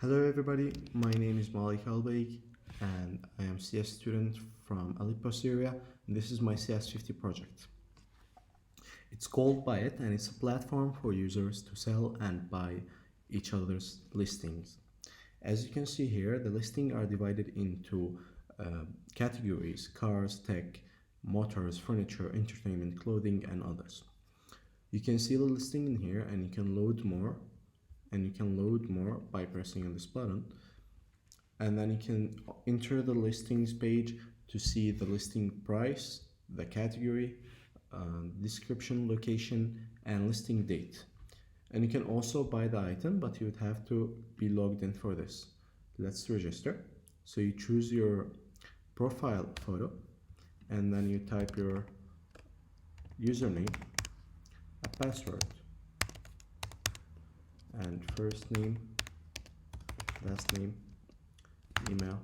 Hello everybody, my name is Malik Albaik and I am CS student from Aleppo, Syria, and this is my CS50 project. It's called Buyit and it's a platform for users to sell and buy each other's listings. As you can see here, the listings are divided into categories: cars, tech, motors, furniture, entertainment, clothing, and others. You can see the listing in here and you can load more. By pressing on this button, and then you can enter the listings page to see the listing price, the category, description, location, and listing date. And you can also buy the item, but you would have to be logged in for this. Let's register. So you choose your profile photo and then you type your username, a password, and first name, last name, email,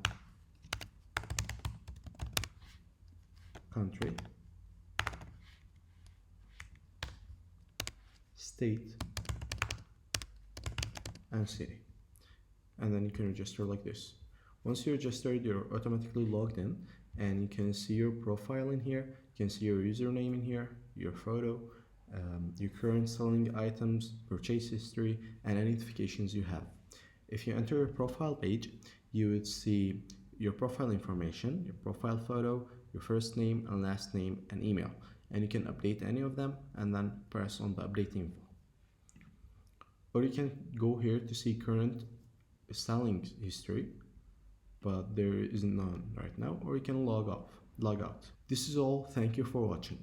country, state, and city. And then you can register like this. Once you're registered, you're automatically logged in and you can see your profile in here. You can see your username in here, your photo, your current selling items, purchase history, and any notifications you have. If you enter your profile page, you would see your profile information, your profile photo, your first name and last name, and email. And you can update any of them and then press on the update info. Or you can go here to see current selling history, but there is none right now, or you can log out. This is all. Thank you for watching.